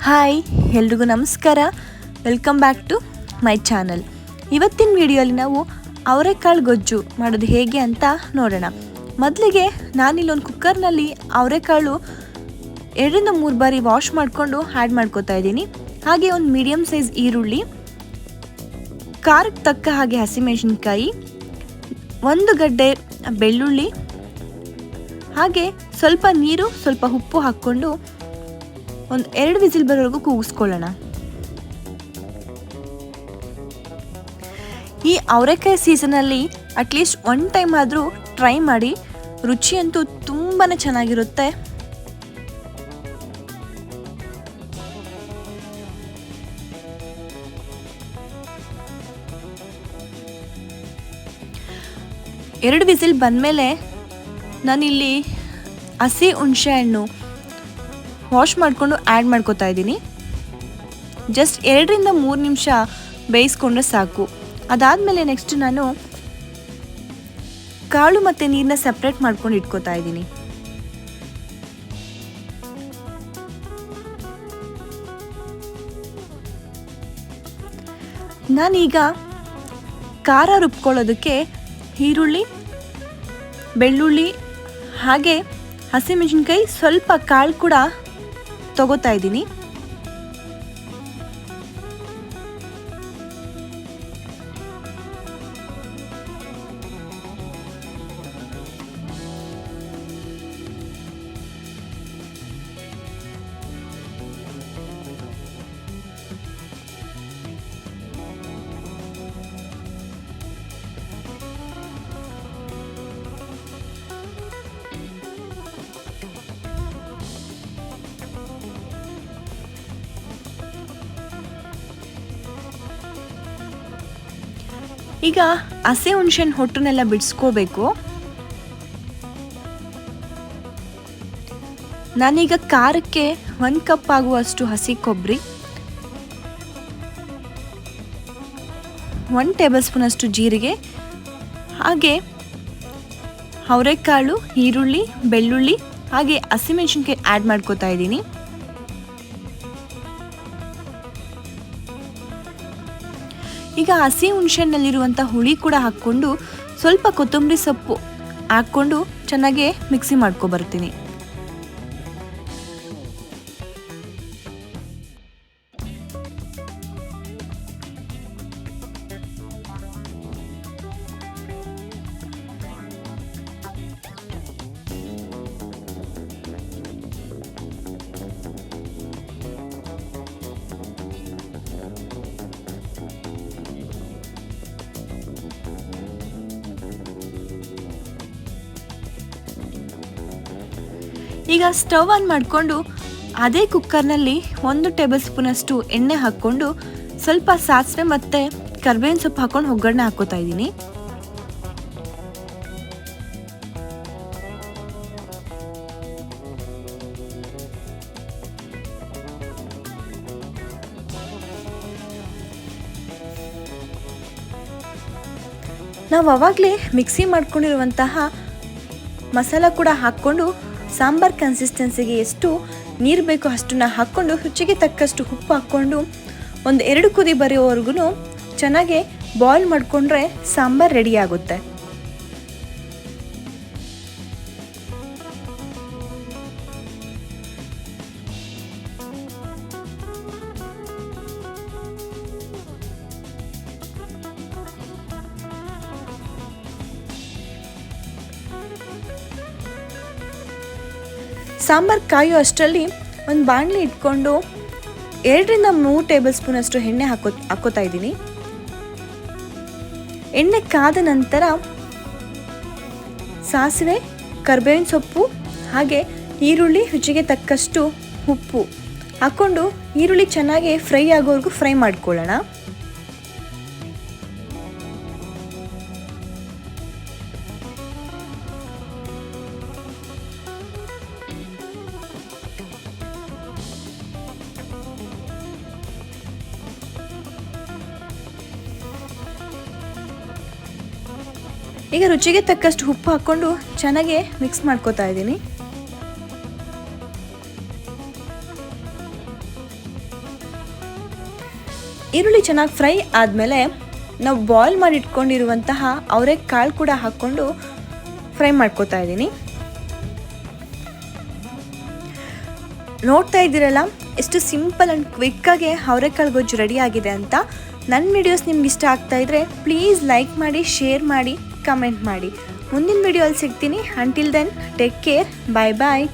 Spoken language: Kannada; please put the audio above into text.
ಹಾಯ್ ಎಲ್ರಿಗೂ ನಮಸ್ಕಾರ. Welcome back to my channel. ಇವತ್ತಿನ ವಿಡಿಯೋಲಿ ನಾವು ಅವರೆಕಾಳು ಗೊಜ್ಜು ಮಾಡೋದು ಹೇಗೆ ಅಂತ ನೋಡೋಣ. ಮೊದಲಿಗೆ ನಾನಿಲ್ಲೊಂದು ಕುಕ್ಕರ್ನಲ್ಲಿ ಅವರೆಕಾಳು 2-3 ಬಾರಿ ವಾಶ್ ಮಾಡಿಕೊಂಡು ಆ್ಯಡ್ ಮಾಡ್ಕೋತಾ ಇದ್ದೀನಿ. ಹಾಗೆ ಒಂದು ಮೀಡಿಯಮ್ ಸೈಜ್ ಈರುಳ್ಳಿ, ಖಾರಕ್ಕೆ ತಕ್ಕ ಹಾಗೆ ಹಸಿಮೆಣಸಿನ್ಕಾಯಿ, 1 ಗಡ್ಡೆ ಬೆಳ್ಳುಳ್ಳಿ, ಹಾಗೆ ಸ್ವಲ್ಪ ನೀರು, ಸ್ವಲ್ಪ ಉಪ್ಪು ಹಾಕ್ಕೊಂಡು ಒಂದು 2 ವಿಸಿಲ್ ಬರೋವರೆಗೂ ಕೂಗಿಸ್ಕೊಳ್ಳೋಣ. ಈ ಅವರೆಕಾಯಿ ಸೀಸನಲ್ಲಿ ಅಟ್ಲೀಸ್ಟ್ 1 ಟೈಮ್ ಆದರೂ ಟ್ರೈ ಮಾಡಿ. ರುಚಿ ಅಂತೂ ತುಂಬಾ ಚೆನ್ನಾಗಿರುತ್ತೆ. ಎರಡು ವಿಸಿಲ್ ಬಂದಮೇಲೆ ನಾನಿಲ್ಲಿ ಹಸಿ ಹುಣಸೆ ಹಣ್ಣು ವಾಶ್ ಮಾಡಿಕೊಂಡು ಆ್ಯಡ್ ಮಾಡ್ಕೋತಾ ಇದ್ದೀನಿ. ಜಸ್ಟ್ 2-3 ನಿಮಿಷ ಬೇಯಿಸ್ಕೊಂಡ್ರೆ ಸಾಕು. ಅದಾದಮೇಲೆ ನೆಕ್ಸ್ಟ್ ನಾನು ಕಾಳು ಮತ್ತು ನೀರನ್ನ ಸಪ್ರೇಟ್ ಮಾಡ್ಕೊಂಡು ಇಟ್ಕೋತಾ ಇದ್ದೀನಿ. ನಾನೀಗ ಖಾರ ರುಬ್ಕೊಳ್ಳೋದಕ್ಕೆ ಈರುಳ್ಳಿ, ಬೆಳ್ಳುಳ್ಳಿ ಹಾಗೆ ಹಸಿಮೆಣಸಿನ್ಕಾಯಿ, ಸ್ವಲ್ಪ ಕಾಳು ಕೂಡ ತಗೋತಾ ಇದ್ದೀನಿ. ಈಗ ಹಸಿ ಹುಣಸೆಹಣ್ಣು ಹೊಟ್ಟನ್ನೆಲ್ಲ ಬಿಡಿಸ್ಕೋಬೇಕು. ನಾನೀಗ ಖಾರಕ್ಕೆ 1 ಕಪ್ ಆಗುವಷ್ಟು ಹಸಿ ಕೊಬ್ಬರಿ, 1 ಟೇಬಲ್ ಸ್ಪೂನ್ ಅಷ್ಟು ಜೀರಿಗೆ, ಹಾಗೆ ಅವರೆಕಾಳು, ಈರುಳ್ಳಿ, ಬೆಳ್ಳುಳ್ಳಿ ಹಾಗೆ ಹಸಿಮೆಣಸಿನ್ಕಾಯಿ ಆ್ಯಡ್ ಮಾಡ್ಕೋತಾ ಇದ್ದೀನಿ. ಈಗ ಹಸಿ ಹುಣಸೆಹಣ್ಣಲ್ಲಿರುವಂಥ ಹುಳಿ ಕೂಡ ಹಾಕ್ಕೊಂಡು ಸ್ವಲ್ಪ ಕೊತ್ತಂಬರಿ ಸೊಪ್ಪು ಹಾಕ್ಕೊಂಡು ಚೆನ್ನಾಗಿ ಮಿಕ್ಸಿ ಮಾಡ್ಕೊಬರ್ತೀನಿ. ಈಗ ಸ್ಟವ್ ಆನ್ ಮಾಡಿಕೊಂಡು ಅದೇ ಕುಕ್ಕರ್ನಲ್ಲಿ 1 ಟೇಬಲ್ ಸ್ಪೂನ್ ಅಷ್ಟು ಎಣ್ಣೆ ಹಾಕ್ಕೊಂಡು ಸ್ವಲ್ಪ ಸಾಸಿವೆ ಮತ್ತು ಕರಿಬೇವಿನ ಸೊಪ್ಪು ಹಾಕ್ಕೊಂಡು ಒಗ್ಗರಣೆ ಹಾಕ್ಕೋತಾ ಇದ್ದೀನಿ. ನಾವು ಆವಾಗಲೇ ಮಿಕ್ಸಿ ಮಾಡ್ಕೊಂಡಿರುವಂತಹ ಮಸಾಲ ಕೂಡ ಹಾಕ್ಕೊಂಡು ಸಾಂಬಾರ್ ಕನ್ಸಿಸ್ಟೆನ್ಸಿಗೆ ಎಷ್ಟು ನೀರು ಬೇಕೋ ಅಷ್ಟನ್ನ ಹಾಕ್ಕೊಂಡು ರುಚಿಗೆ ತಕ್ಕಷ್ಟು ಉಪ್ಪು ಹಾಕ್ಕೊಂಡು ಒಂದು 2 ಕುದಿ ಬರೋವರೆಗೂ ಚೆನ್ನಾಗಿ ಬಾಯ್ಲ್ ಮಾಡಿಕೊಂಡ್ರೆ ಸಾಂಬಾರ್ ರೆಡಿ ಆಗುತ್ತೆ. ಸಾಂಬಾರು ಕಾಯೋ ಅಷ್ಟರಲ್ಲಿ ಒಂದು ಬಾಣಲಿ ಇಟ್ಕೊಂಡು 2-3 ಟೇಬಲ್ ಸ್ಪೂನ್ ಅಷ್ಟು ಎಣ್ಣೆ ಹಾಕೋತಾ ಇದ್ದೀನಿ. ಎಣ್ಣೆ ಕಾದ ನಂತರ ಸಾಸಿವೆ, ಕರಿಬೇವಿನ ಸೊಪ್ಪು ಹಾಗೆ ಈರುಳ್ಳಿ, ರುಚಿಗೆ ತಕ್ಕಷ್ಟು ಉಪ್ಪು ಹಾಕ್ಕೊಂಡು ಈರುಳ್ಳಿ ಚೆನ್ನಾಗಿ ಫ್ರೈ ಆಗೋವರೆಗೂ ಫ್ರೈ ಮಾಡ್ಕೊಳ್ಳೋಣ. ಈಗ ರುಚಿಗೆ ತಕ್ಕಷ್ಟು ಉಪ್ಪು ಹಾಕ್ಕೊಂಡು ಚೆನ್ನಾಗಿ ಮಿಕ್ಸ್ ಮಾಡ್ಕೋತಾ ಇದ್ದೀನಿ. ಈರುಳ್ಳಿ ಚೆನ್ನಾಗಿ ಫ್ರೈ ಆದಮೇಲೆ ನಾವು ಬಾಯ್ಲ್ ಮಾಡಿ ಇಟ್ಕೊಂಡಿರುವಂತಹ ಅವರೆಕಾಳು ಕೂಡ ಹಾಕ್ಕೊಂಡು ಫ್ರೈ ಮಾಡ್ಕೋತಾ ಇದ್ದೀನಿ. ನೋಡ್ತಾ ಇದ್ದೀರಲ್ಲ ಎಷ್ಟು ಸಿಂಪಲ್ ಆ್ಯಂಡ್ ಕ್ವಿಕ್ಕಾಗಿ ಅವರೆಕಾಳು ಗೊಜ್ಜು ರೆಡಿ ಆಗಿದೆ ಅಂತ. ನನ್ನ ವಿಡಿಯೋಸ್ ನಿಮ್ಗೆ ಇಷ್ಟ ಆಗ್ತಾ ಇದ್ದರೆ ಪ್ಲೀಸ್ ಲೈಕ್ ಮಾಡಿ, ಶೇರ್ ಮಾಡಿ, ಕಮೆಂಟ್ ಮಾಡಿ. ಮುಂದಿನ ವಿಡಿಯೋ ಅಲ್ಲಿ ಸಿಗ್ತೀನಿ. ಅಂಟಿಲ್ ದೆನ್ ಟೇಕ್ ಕೇರ್, ಬಾಯ್ ಬಾಯ್.